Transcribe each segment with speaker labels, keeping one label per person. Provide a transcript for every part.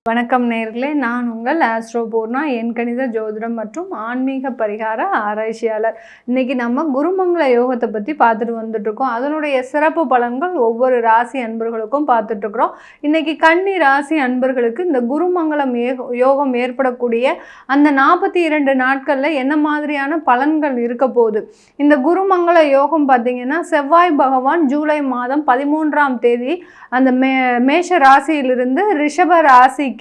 Speaker 1: வணக்கம் நேயர்களே, நான் உங்கள் ஆஸ்ட்ரோ பூர்ணா, என் கணித ஜோதிடம் மற்றும் ஆன்மீக பரிகார ஆராய்ச்சியாளர். இன்னைக்கு நம்ம குருமங்கள யோகத்தை பற்றி பார்த்துட்டு வந்துட்டுருக்கோம். அதனுடைய சிறப்பு பலன்கள் ஒவ்வொரு ராசி அன்பர்களுக்கும் பார்த்துட்ருக்குறோம். இன்னைக்கு கன்னி ராசி அன்பர்களுக்கு இந்த குருமங்களம் யோகம் ஏற்படக்கூடிய அந்த 42 நாட்களில் என்ன மாதிரியான பலன்கள் இருக்க போகுது? இந்த குருமங்கள யோகம் பார்த்திங்கன்னா செவ்வாய் பகவான் ஜூலை மாதம் 13ஆம் தேதி அந்த மேஷ ராசியிலிருந்து ரிஷப ராசிக்கு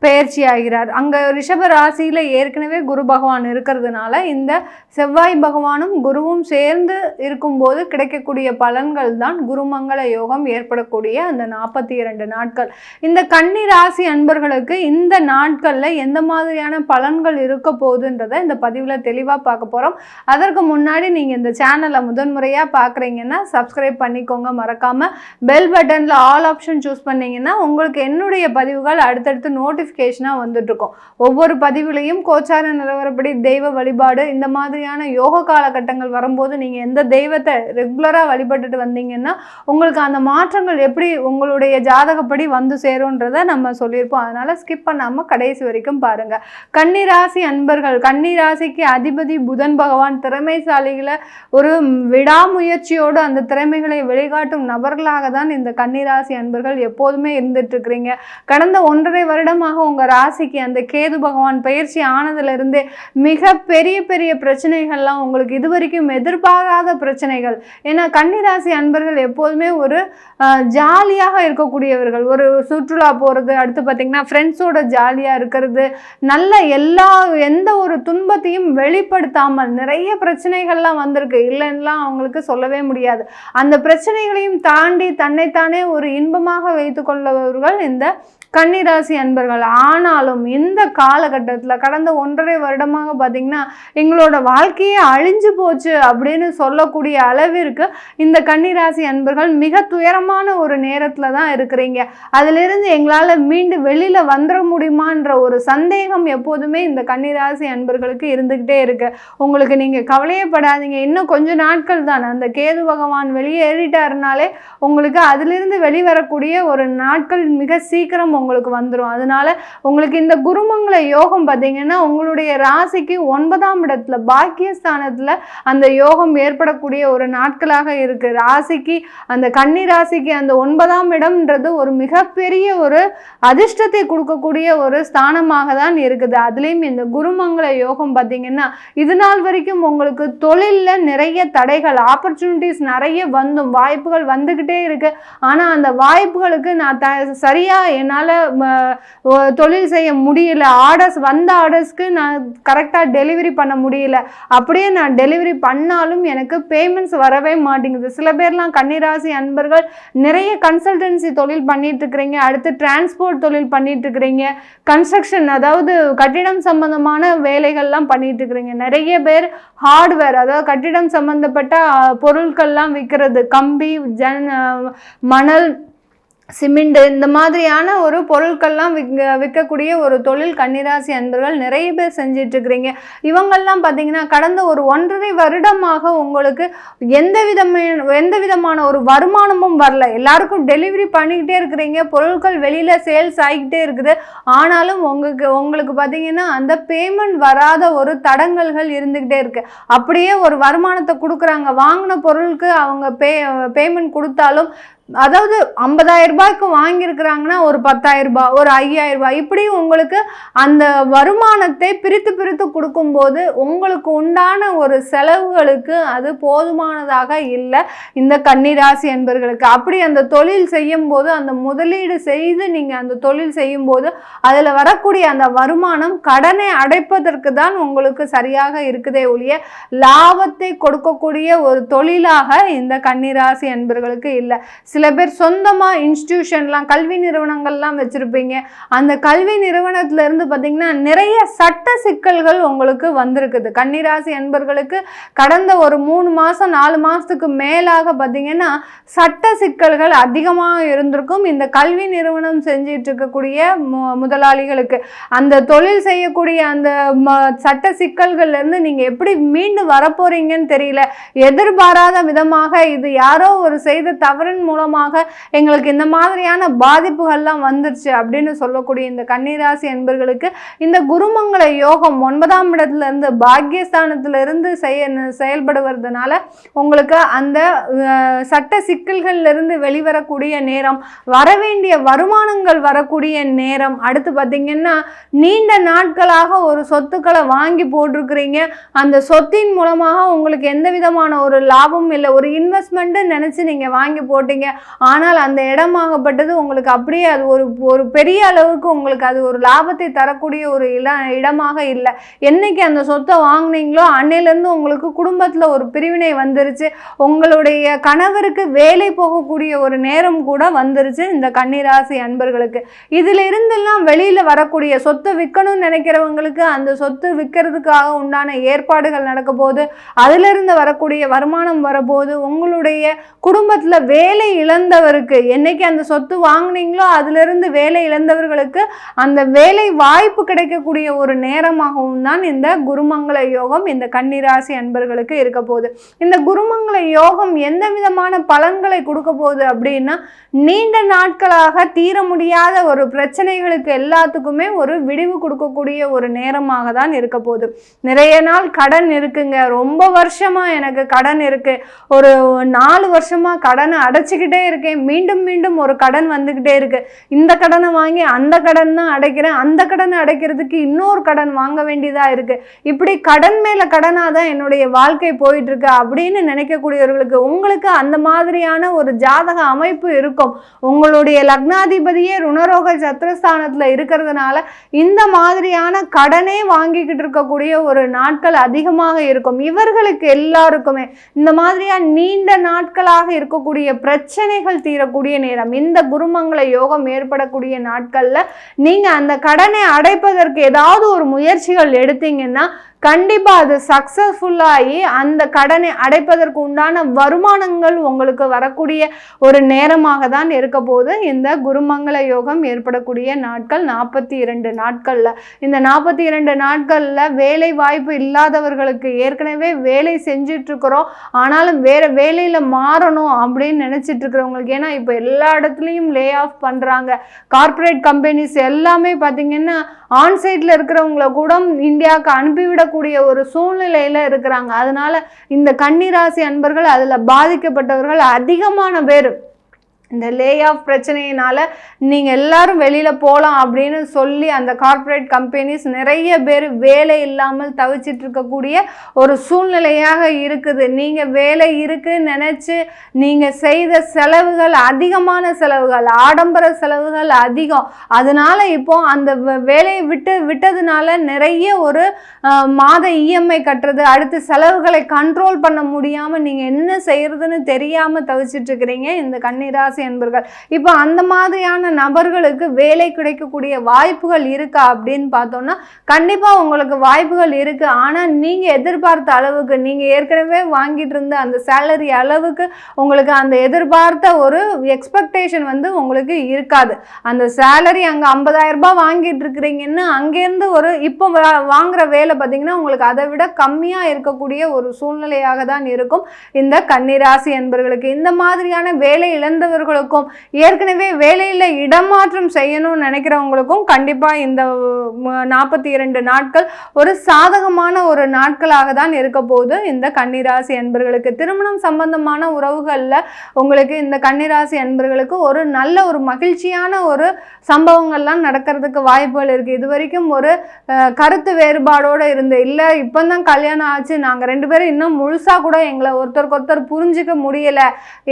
Speaker 1: பெயர்ச்சி ஆகிறார். அங்கே ரிஷப ராசியில் ஏற்கனவே குரு பகவான் இருக்கிறதுனால இந்த செவ்வாய் பகவானும் குருவும் சேர்ந்து இருக்கும்போது கிடைக்கக்கூடிய பலன்கள் தான் குருமங்கள யோகம் ஏற்படக்கூடிய அந்த 42 நாட்கள். இந்த கன்னி ராசி அன்பர்களுக்கு இந்த நாட்களில் எந்த மாதிரியான பலன்கள் இருக்க போகுதுன்றதை இந்த பதிவில் தெளிவாக பார்க்க போகிறோம். அதற்கு முன்னாடி நீங்கள் இந்த சேனலை முதன்முறையாக பார்க்குறீங்கன்னா சப்ஸ்கிரைப் பண்ணிக்கோங்க. மறக்காமல் பெல் பட்டனில் ஆல் ஆப்ஷன் சூஸ் பண்ணிங்கன்னா உங்களுக்கு என்னுடைய பதிவுகள் அடுத்தடுத்து நோட்டிஃபிகேஷனாக வந்துட்டுருக்கோம். ஒவ்வொரு பதிவுலையும் கோச்சார நிலவரப்படி தெய்வ வழிபாடு இந்த மாதிரியான யோக காலகட்டங்கள் வரும்போது நீங்கள் எந்த தெய்வத்தை ரெகுலராக வழிபட்டுட்டு வந்தீங்கன்னா உங்களுக்கு அந்த மாற்றங்கள் எப்படி உங்களுடைய ஜாதகப்படி வந்து சேரும்ன்றதை நம்ம சொல்லியிருப்போம். அதனால் ஸ்கிப் பண்ணாமல் கடைசி வரைக்கும் பாருங்கள். கன்னிராசி அன்பர்கள், கன்னிராசிக்கு அதிபதி புதன் பகவான் திறமைசாலிகளை ஒரு விடாமுயற்சியோடு அந்த திறமைகளை வெளிக்காட்டும் நபர்களாக தான் இந்த கன்னிராசி அன்பர்கள் எப்போதுமே இருந்துட்டு இருக்கிறீங்க. கடந்த 1.5 வருடமாக உங்கள் ராசிக்கு அந்த கேது பகவான் பயிற்சி ஆனதுலேருந்தே மிக பெரிய பெரிய பிரச்சனைகள்லாம் உங்களுக்கு இதுவரைக்கும் எதிர்பாராத பிரச்சனைகள். ஏன்னா கன்னிராசி அன்பர்கள் எப்போதுமே ஒரு ஜாலியாக இருக்கக்கூடியவர்கள். ஒரு சுற்றுலா போகிறது, அடுத்து பார்த்திங்கன்னா ஃப்ரெண்ட்ஸோட ஜாலியாக இருக்கிறது, நல்ல எந்த ஒரு துன்பத்தையும் வெளிப்படுத்தாமல் நிறைய பிரச்சனைகள்லாம் வந்திருக்கு, இல்லைன்னெலாம் அவங்களுக்கு சொல்லவே முடியாது. அந்த பிரச்சனைகளையும் தாண்டி தன்னைத்தானே ஒரு இன்பமாக வைத்து கொள்ளவர்கள் இந்த கன்னிராசி அன்பர்கள். ஆனாலும் இந்த காலகட்டத்தில் கடந்த 1.5 வருடமாக பார்த்திங்கன்னா எங்களோட வாழ்க்கையே அழிஞ்சு போச்சு அப்படின்னு சொல்லக்கூடிய அளவிற்கு இந்த கன்னிராசி அன்பர்கள் மிக துயரமான ஒரு நேரத்தில் தான் இருக்கிறீங்க. அதிலிருந்து எங்களால் மீண்டு வெளியில் வந்துட முடியுமான்ற ஒரு சந்தேகம் எப்போதுமே இந்த கன்னிராசி அன்பர்களுக்கு இருந்துக்கிட்டே இருக்கு. உங்களுக்கு நீங்கள் கவலையப்படாதீங்க, இன்னும் கொஞ்சம் நாட்கள் தான். அந்த கேது பகவான் வெளியேறிட்டாருனாலே உங்களுக்கு அதிலிருந்து வெளிவரக்கூடிய ஒரு நாட்கள் மிக சீக்கிரம் உங்களுக்கு வந்துடும். அதனால உங்களுக்கு இந்த குருமங்கள யோகம் பார்த்தீங்கன்னா உங்களுடைய ராசிக்கு 9ஆம் இடத்துல பாக்கியஸ்தானத்தில் அந்த யோகம் ஏற்படக்கூடிய ஒரு நாட்களாக இருக்கு. ராசிக்கு அந்த கன்னி ராசிக்கு அந்த 9ஆம் இடம்ன்றது ஒரு மிகப்பெரிய ஒரு அதிர்ஷ்டத்தை கொடுக்கக்கூடிய ஒரு ஸ்தானமாக தான் இருக்குது. அதுலேயும் இந்த குருமங்கள யோகம் பார்த்தீங்கன்னா இது நாள் வரைக்கும் உங்களுக்கு தொழிலில் நிறைய தடைகள், ஆப்பர்ச்சுனிட்டிஸ் நிறைய வாய்ப்புகள் வந்துக்கிட்டே இருக்கு. ஆனால் அந்த வாய்ப்புகளுக்கு நான் சரியாக என்னால் தொழில் செய்ய முடியல, ஆர்டர்ஸ்க்கு நான் கரெக்டாக டெலிவரி பண்ண முடியல, அப்படியே நான் டெலிவரி பண்ணாலும் எனக்கு பேமெண்ட்ஸ் வரவே மாட்டேங்குது. சில பேர்லாம் கன்னிராசி அன்பர்கள் நிறைய கன்சல்டன்சி தொழில் பண்ணிட்டு இருக்கிறீங்க, அடுத்து டிரான்ஸ்போர்ட் தொழில் பண்ணிட்டு இருக்கிறீங்க, கன்ஸ்ட்ரக்ஷன் அதாவது கட்டிடம் சம்பந்தமான வேலைகள்லாம் பண்ணிட்டு இருக்கிறீங்க. நிறைய பேர் ஹார்ட்வேர் அதாவது கட்டிடம் சம்பந்தப்பட்ட பொருட்கள்லாம் விற்கிறது, கம்பி, மணல், சிமெண்ட் இந்த மாதிரியான ஒரு பொருட்கள்லாம் விற்கக்கூடிய ஒரு தொழில் கன்னிராசி அன்பர்கள் நிறைய பேர் செஞ்சிட்டு இருக்கிறீங்க. இவங்கெல்லாம் பார்த்தீங்கன்னா கடந்த ஒரு 1.5 வருடமாக உங்களுக்கு எந்த விதமான ஒரு வருமானமும் வரல. எல்லாருக்கும் டெலிவரி பண்ணிக்கிட்டே இருக்கிறீங்க, பொருட்கள் வெளியில் சேல்ஸ் ஆகிக்கிட்டே இருக்குது. ஆனாலும் உங்களுக்கு பார்த்தீங்கன்னா அந்த பேமெண்ட் வராத ஒரு தடங்கல்கள் இருந்துக்கிட்டே இருக்கு. அப்படியே ஒரு வருமானத்தை கொடுக்குறாங்க, வாங்கின பொருளுக்கு அவங்க பேமெண்ட் கொடுத்தாலும் அதாவது 50,000 ரூபாய்க்கு வாங்கியிருக்கிறாங்கன்னா ஒரு 10,000 ரூபாய், ஒரு 5,000 ரூபாய், இப்படி உங்களுக்கு அந்த வருமானத்தை பிரித்து கொடுக்கும்போது உங்களுக்கு உண்டான ஒரு செலவுகளுக்கு அது போதுமானதாக இல்லை இந்த கன்னிராசி அன்பர்களுக்கு. அப்படி அந்த தொழில் செய்யும் போது, அந்த முதலீடு செய்து நீங்கள் அந்த தொழில் செய்யும் போது அதில் வரக்கூடிய அந்த வருமானம் கடனை அடைப்பதற்கு தான் உங்களுக்கு சரியாக இருக்குதே ஒழிய லாபத்தை கொடுக்கக்கூடிய ஒரு தொழிலாக இந்த கன்னிராசி அன்பர்களுக்கு இல்லை. சில பேர் சொந்தமாக இன்ஸ்டிடியூஷன்லாம் கல்வி நிறுவனங்கள்லாம் வச்சுருப்பீங்க. அந்த கல்வி நிறுவனத்திலேருந்து பார்த்திங்கன்னா நிறைய சட்ட சிக்கல்கள் உங்களுக்கு வந்திருக்குது. கன்னிராசி அன்பர்களுக்கு கடந்த ஒரு 3 மாதம் 4 மாதத்துக்கு மேலாக பார்த்திங்கன்னா சட்ட சிக்கல்கள் அதிகமாக இருந்திருக்கும் இந்த கல்வி நிறுவனம் செஞ்சிட்டு இருக்கக்கூடிய முதலாளிகளுக்கு. அந்த தொழில் செய்யக்கூடிய அந்த சட்ட சிக்கல்கள்லேருந்து நீங்கள் எப்படி மீண்டு வரப்போறீங்கன்னு தெரியல. எதிர்பாராத விதமாக இது யாரோ ஒரு செய்த தவறின் மூலம் மூலமாக எங்களுக்கு இந்த மாதிரியான பாதிப்புகள்லாம் வந்துருச்சு அப்படின்னு சொல்லக்கூடிய இந்த கன்னிராசி அன்பர்களுக்கு இந்த குருமங்கள யோகம் 9ஆம் இடத்துல இருந்து பாக்கியஸ்தானத்துல இருந்து செயல்படுவதனால உங்களுக்கு அந்த சட்ட சிக்கல்கள்ல இருந்து வெளிவரக்கூடிய நேரம், வரவேண்டிய வருமானங்கள் வரக்கூடிய நேரம். அடுத்து பார்த்தீங்கன்னா நீண்ட நாட்களாக ஒரு சொத்துக்களை வாங்கி போட்டிருக்கிறீங்க, அந்த சொத்தின் மூலமாக உங்களுக்கு எந்த விதமான ஒரு லாபமும் இல்லை, ஒரு இன்வெஸ்ட்மெண்ட்டு நினச்சி நீங்கள் வாங்கி போட்டீங்க, ஆனால் அந்த இடமாகப்பட்டது உங்களுக்கு அப்படியே அது ஒரு பெரிய அளவுக்கு உங்களுக்கு அது ஒரு லாபத்தை தரக்கூடிய ஒரு இடமாக இல்லை. என்னைக்கு அந்த சொத்தை வாங்கினீங்களோ அன்னையிலேருந்து உங்களுக்கு குடும்பத்தில் ஒரு பிரிவினை வந்துருச்சு, உங்களுடைய கணவருக்கு வேலை போகக்கூடிய ஒரு நேரம் கூட வந்துருச்சு இந்த கன்னிராசி அன்பர்களுக்கு. இதுல இருந்தெல்லாம் வெளியில வரக்கூடிய சொத்தை விற்கணும்னு நினைக்கிறவங்களுக்கு அந்த சொத்து விற்கிறதுக்காக உண்டான ஏற்பாடுகள் நடக்க போது, அதுல இருந்து வரக்கூடிய வருமானம் வரபோது, உங்களுடைய குடும்பத்துல வேலை இழந்தவருக்கு என்னைக்கு அந்த சொத்து வாங்கினீங்களோ அதுல இருந்து வேலை இழந்தவர்களுக்கு அந்த வேலை வாய்ப்பு கிடைக்கக்கூடிய ஒரு நேரமாகவும் தான் இந்த குருமங்கள யோகம் இந்த கன்னிராசி அன்பர்களுக்கு இருக்க போகுது. இந்த குருமங்கள யோகம் எந்த விதமான பலன்களை கொடுக்க போகுது அப்படின்னா, நீண்ட நாட்களாக தீர முடியாத ஒரு பிரச்சனைகளுக்கு எல்லாத்துக்குமே ஒரு விடிவு கொடுக்கக்கூடிய ஒரு நேரமாக தான் இருக்க போகுது. நிறைய நாள் கடன் இருக்குங்க, ரொம்ப வருஷமா எனக்கு கடன் இருக்கு, ஒரு 4 வருஷமா கடனை அடைச்சிக்கிட்டே இருக்கேன், மீண்டும் மீண்டும் ஒரு கடன் வந்துக்கிட்டே இருக்கு, இந்த கடனை வாங்கி அந்த கடன் தான் அடைக்கிறேன், அந்த கடனை அடைக்கிறதுக்கு இன்னொரு கடன் வாங்க வேண்டியதா இருக்கு, இப்படி கடன் மேல கடனாக தான் என்னுடைய வாழ்க்கை போயிட்டு இருக்கு அப்படின்னு நினைக்கக்கூடியவர்களுக்கு உங்களுக்கு அந்த மாதிரியான ஒரு ஜாதக அமைப்பு இருக்கும். உங்களுடைய லக்னாதிபதியே ருணரோக சத்ருஸ்தானத்துல இருக்கிறதுனால இந்த மாதிரியான கடனே வாங்கிக்கிட்டு இருக்கக்கூடிய ஒரு நாட்கள் அதிகமாக இருக்கும். இவர்களுக்கு எல்லாருக்குமே இந்த மாதிரியா நீண்ட நாட்களாக இருக்கக்கூடிய பிரச்சனைகள் தீரக்கூடிய நேரம், இந்த குருமங்கள யோகம் ஏற்படக்கூடிய நாட்கள்ல நீங்க அந்த கடனை அடைப்பதற்கு ஏதாவது ஒரு முயற்சிகள் எடுத்தீங்கன்னா கண்டிப்பா அது சக்சஸ்ஃபுல்லாகி அந்த கடனை அடைப்பதற்கு உண்டான வருமானங்கள் உங்களுக்கு வரக்கூடிய ஒரு நேரமாக தான் இருக்க போது இந்த குருமங்கள யோகம் ஏற்படக்கூடிய நாட்கள் 42 நாட்கள்ல. இந்த 42 நாட்கள்ல வேலை வாய்ப்பு இல்லாதவர்களுக்கு, ஏற்கனவே வேலை செஞ்சுட்டு இருக்கிறோம் ஆனாலும் வேற வேலையில மாறணும் அப்படின்னு நினைச்சிட்டு இருக்கிறவங்களுக்கு, ஏன்னா இப்போ எல்லா இடத்துலையும் லே ஆஃப் பண்றாங்க, கார்பரேட் கம்பெனிஸ் எல்லாமே பார்த்தீங்கன்னா ஆன்சைட்ல இருக்கிறவங்கள கூட இந்தியாவுக்கு அனுப்பிவிடக்கூடிய ஒரு சூழ்நிலையில இருக்கிறாங்க. அதனால இந்த கன்னிராசி அன்பர்கள் அதுல பாதிக்கப்பட்டவர்கள் அதிகமான பேர் இந்த லே ஆஃப் பிரச்சனையினால நீங்கள் எல்லாரும் வெளியில் போகலாம் அப்படின்னு சொல்லி அந்த கார்ப்பரேட் கம்பெனிஸ் நிறைய பேர் வேலை இல்லாமல் தவிச்சிட்டு இருக்கக்கூடிய ஒரு சூழ்நிலையாக இருக்குது. நீங்கள் வேலை இருக்குன்னு நினச்சி நீங்கள் செய்த செலவுகள் அதிகமான செலவுகள், ஆடம்பர செலவுகள் அதிகம். அதனால இப்போ அந்த வேலையை விட்டதுனால நிறைய ஒரு மாத இஎம்ஐ கட்டுறது, அடுத்து செலவுகளை கண்ட்ரோல் பண்ண முடியாமல் நீங்கள் என்ன செய்யறதுன்னு தெரியாமல் தவிச்சிட்டு இருக்கிறீங்க இந்த கன்னிராசி என்பர்கள். இப்போ அந்த மாதிரியான நபர்களுக்கு வேலை கிடைக்கக்கூடிய வாய்ப்புகள் இருக்கா அப்படின்னு பார்த்தோம்னா கண்டிப்பா உங்களுக்கு வாய்ப்புகள் இருக்கு. ஆனா நீங்க எதிர்பார்த்த அளவுக்கு, நீங்க ஏற்கனவே வாங்கிட்டு இருந்த அந்த சேலரி அளவுக்கு உங்களுக்கு அந்த எதிர்பார்த்த ஒரு எக்ஸ்பெக்டேஷன் வந்து உங்களுக்கு இருக்காது. அந்த சேலரி அங்க 50,000 ரூபாய் வாங்கிட்டு இருக்கிறீங்கன்னு அங்கேருந்து ஒரு இப்போ வாங்குற வேலை பார்த்தீங்கன்னா உங்களுக்கு அதை விட கம்மியா இருக்கக்கூடிய ஒரு சூழ்நிலையாக தான் இருக்கும் இந்த கன்னிராசி என்பவர்களுக்கு. இந்த மாதிரியான வேலை இழந்தவர்களுக்கும் ஏற்கனவே வேலையில இடமாற்றம் செய்யணும்னு நினைக்கிறவங்களுக்கும் கண்டிப்பா இந்த 42 நாட்கள் ஒரு சாதகமான ஒரு நாட்களாக தான் இருக்க போகுது இந்த கன்னிராசி அன்பர்களுக்கு. திருமணம் சம்பந்தமான உறவுகள்ல உங்களுக்கு இந்த கன்னிராசி அன்பர்களுக்கு ஒரு நல்ல ஒரு மகிழ்ச்சியான ஒரு சம்பவங்கள்லாம் நடக்கிறதுக்கு வாய்ப்புகள் இருக்கு. இது வரைக்கும் ஒரு கருத்து வேறுபாடோட இருந்து, இல்ல இப்பதான் கல்யாணம் ஆச்சு, நாங்க 2 பேரும் இன்னும் முழுசா கூட எங்களை ஒருத்தருக்கு ஒருத்தர் புரிஞ்சுக்க முடியல,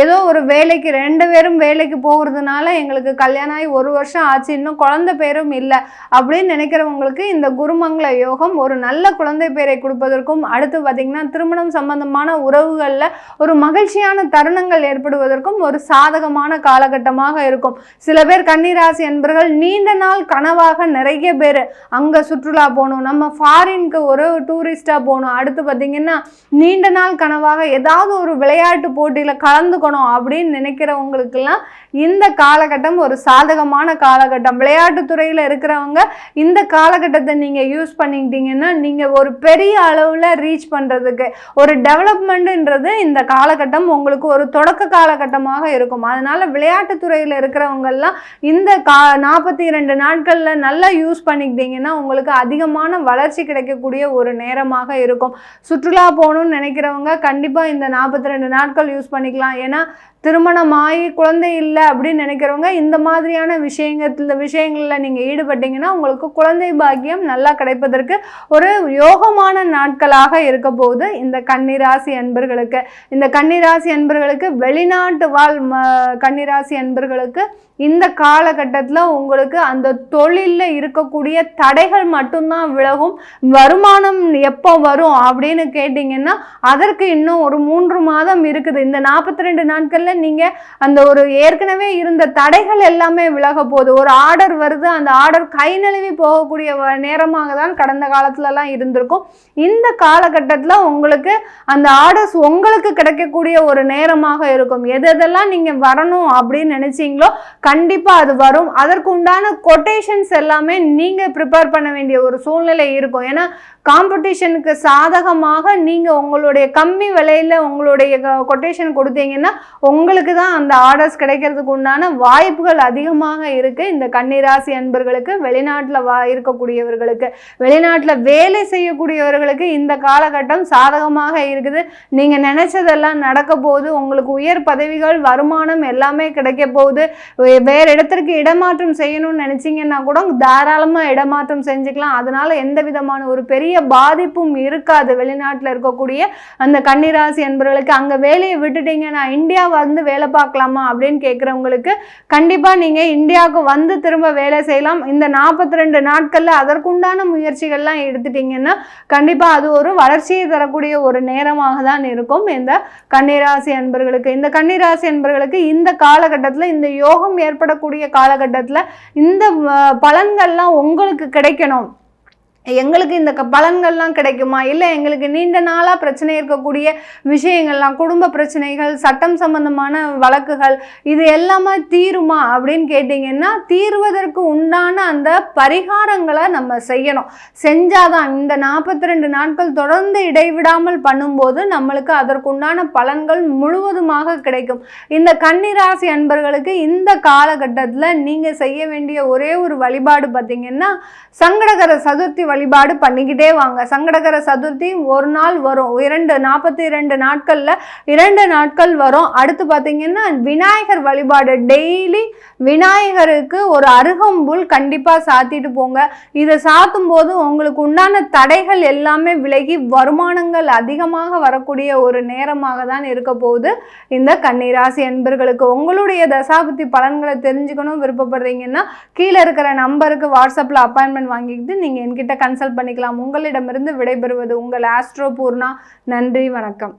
Speaker 1: ஏதோ ஒரு வேலைக்கு 2 பேரும் வேலைக்கு போகிறதுனால எங்களுக்கு கல்யாணம் ஆகி 1 வருஷம் ஆச்சு, இன்னும் குழந்தை பேரும் இல்லை அப்படின்னு நினைக்கிறவங்களுக்கு இந்த குருமங்கள யோகம் ஒரு நல்ல குழந்தை பேரை கொடுப்பதற்கும், அடுத்து பார்த்தீங்கன்னா திருமணம் சம்பந்தமான உறவுகளில் ஒரு மகிழ்ச்சியான தருணங்கள் ஏற்படுவதற்கும் ஒரு சாதகமான காலகட்டமாக இருக்கும். சில பேர் கன்னிராசி என்பர்கள் நீண்ட நாள் கனவாக நிறைய பேர் அங்கே சுற்றுலா போகணும், நம்ம ஃபாரினுக்கு ஒரு டூரிஸ்டாக போகணும், அடுத்து பார்த்தீங்கன்னா நீண்ட நாள் கனவாக ஏதாவது ஒரு விளையாட்டு போட்டியில் கலந்துக்கணும் அப்படின்னு நினைக்கிறவங்களுக்கு அன்பர்களுக்கெல்லாம் இந்த காலகட்டம் ஒரு சாதகமான காலகட்டம். விளையாட்டுத்துறையில் இருக்கிறவங்க இந்த காலகட்டத்தை நீங்கள் யூஸ் பண்ணிக்கிட்டீங்கன்னா நீங்கள் ஒரு பெரிய அளவில் ரீச் பண்ணுறதுக்கு ஒரு டெவலப்மெண்ட்டுன்றது இந்த காலகட்டம் உங்களுக்கு ஒரு தொடக்க காலகட்டமாக இருக்கும். அதனால் விளையாட்டுத்துறையில் இருக்கிறவங்கெல்லாம் இந்த 42 நாட்களில் நல்லா யூஸ் பண்ணிக்கிட்டீங்கன்னா உங்களுக்கு அதிகமான வளர்ச்சி கிடைக்கக்கூடிய ஒரு நேரமாக இருக்கும். சுற்றுலா போகணும்னு நினைக்கிறவங்க கண்டிப்பாக இந்த 42 நாட்கள் யூஸ் பண்ணிக்கலாம். ஏன்னா திருமணமாகி குழந்தை இல்லை அப்படின்னு நினைக்கிறவங்க இந்த மாதிரியான விஷயங்களில் நீங்கள் ஈடுபட்டீங்கன்னா உங்களுக்கு குழந்தை பாக்கியம் நல்லா கிடைப்பதற்கு ஒரு யோகமான நாட்களாக இருக்க போகுது இந்த கன்னிராசி அன்பர்களுக்கு. இந்த கன்னிராசி அன்பர்களுக்கு வெளிநாட்டு வாழ் கன்னிராசி அன்பர்களுக்கு இந்த காலகட்டத்தில் உங்களுக்கு அந்த தொழிலில் இருக்கக்கூடிய தடைகள் மட்டும்தான் விலகும். வருமானம் எப்போ வரும் அப்படின்னு கேட்டிங்கன்னா அதற்கு இன்னும் ஒரு 3 மாதம் இருக்குது. இந்த 42 நாட்களில் நீங்கள் அந்த ஒரு ஏற்கனவே இருந்த தடைகள் எல்லாமே விலக போகுது. ஒரு ஆர்டர் வருது, அந்த ஆர்டர் கை நழுவி போகக்கூடிய நேரமாக தான் கடந்த காலத்துலலாம் இருந்திருக்கும். இந்த காலகட்டத்தில் உங்களுக்கு அந்த ஆர்டர்ஸ் உங்களுக்கு கிடைக்கக்கூடிய ஒரு நேரமாக இருக்கும். எதெல்லாம் நீங்கள் வரணும் அப்படின்னு நினைச்சீங்களோ கண்டிப்பாக அது வரும். அதற்கு உண்டான கொட்டேஷன்ஸ் எல்லாமே நீங்கள் ப்ரிப்பேர் பண்ண வேண்டிய ஒரு சூழ்நிலை இருக்கும். ஏன்னா காம்படிஷனுக்கு சாதகமாக நீங்கள் உங்களுடைய கம்மி விலையில் உங்களுடைய கொட்டேஷன் கொடுத்தீங்கன்னா உங்களுக்கு தான் அந்த ஆர்டர்ஸ் கிடைக்கிறதுக்கு உண்டான வாய்ப்புகள் அதிகமாக இருக்குது. இந்த கன்னிராசி அன்பர்களுக்கு வெளிநாட்டில் இருக்கக்கூடியவர்களுக்கு, வெளிநாட்டில் வேலை செய்யக்கூடியவர்களுக்கு இந்த காலகட்டம் சாதகமாக இருக்குது. நீங்கள் நினைச்சதெல்லாம் நடக்க போகுது. உங்களுக்கு உயர் பதவிகள், வருமானம் எல்லாமே கிடைக்க போகுது. வேறு இடத்திற்கு இடமாற்றம் செய்யணும்னு நினைச்சீங்கன்னா கூட தாராளமாக இடமாற்றம் செஞ்சுக்கலாம். அதனால எந்த விதமான ஒரு பெரிய பாதிப்பும் இருக்காது. வெளிநாட்டில் இருக்கக்கூடிய அந்த கன்னிராசி அன்பர்களுக்கு அங்கே வேலையை விட்டுட்டீங்க, நான் இந்தியா வந்து வேலை பார்க்கலாமா அப்படின்னு கேட்குறவங்களுக்கு கண்டிப்பாக நீங்கள் இந்தியாவுக்கு வந்து திரும்ப வேலை செய்யலாம். இந்த 42 நாட்களில் அதற்குண்டான முயற்சிகள்லாம் எடுத்துட்டீங்கன்னா கண்டிப்பாக அது ஒரு வளர்ச்சியை தரக்கூடிய ஒரு நேரமாக தான் இருக்கும் இந்த கன்னிராசி அன்பர்களுக்கு. இந்த கன்னிராசி அன்பர்களுக்கு இந்த காலகட்டத்தில், இந்த யோகம் ஏற்படக்கூடிய காலகட்டத்தில் இந்த பலன்கள்லாம் உங்களுக்கு கிடைக்கணும். எங்களுக்கு இந்த பலன்கள்லாம் கிடைக்குமா, இல்லை எங்களுக்கு நீண்ட நாளாக பிரச்சனை இருக்கக்கூடிய விஷயங்கள்லாம், குடும்ப பிரச்சனைகள், சட்டம் சம்பந்தமான வழக்குகள், இது எல்லாமே தீருமா அப்படின்னு கேட்டிங்கன்னா தீர்வதற்கு உண்டான அந்த பரிகாரங்களை நம்ம செய்யணும். செஞ்சாதான் இந்த 42 நாட்கள் தொடர்ந்து இடைவிடாமல் பண்ணும்போது நம்மளுக்கு அதற்குண்டான பலன்கள் முழுவதுமாக கிடைக்கும். இந்த கன்னிராசி அன்பர்களுக்கு இந்த காலகட்டத்தில் நீங்கள் செய்ய வேண்டிய ஒரே ஒரு வழிபாடு பார்த்திங்கன்னா சங்கடகர சதுர்த்தி வழிபாடு பண்ணிக்கிட்டே வாங்க. சங்கடகர சதுர்த்தி ஒரு நாள் வரும், 42 நாட்களில் 2 நாட்கள் வரும். அடுத்து பார்த்தீங்கன்னா விநாயகர் வழிபாடு, டெய்லி விநாயகருக்கு ஒரு அருகம்புல் கண்டிப்பாக சாத்திட்டு போங்க. இதை சாத்தும் போது உங்களுக்கு உண்டான தடைகள் எல்லாமே விலகி வருமானங்கள் அதிகமாக வரக்கூடிய ஒரு நேரமாக தான் இருக்க போகுது இந்த கன்னிராசி அன்பர்களுக்கு. உங்களுடைய தசாபுத்தி பலன்களை தெரிஞ்சுக்கணும் விருப்பப்படுறீங்கன்னா கீழே இருக்கிற நம்பருக்கு வாட்ஸ்அப்பில் அப்பாயின்மெண்ட் வாங்கிக்கிட்டு நீங்கள் என்கிட்ட கன்சல்ட் பண்ணிக்கலாம். உங்களிடமிருந்து விடைபெறுவது உங்கள் ஆஸ்ட்ரோ பூர்ணா. நன்றி, வணக்கம்.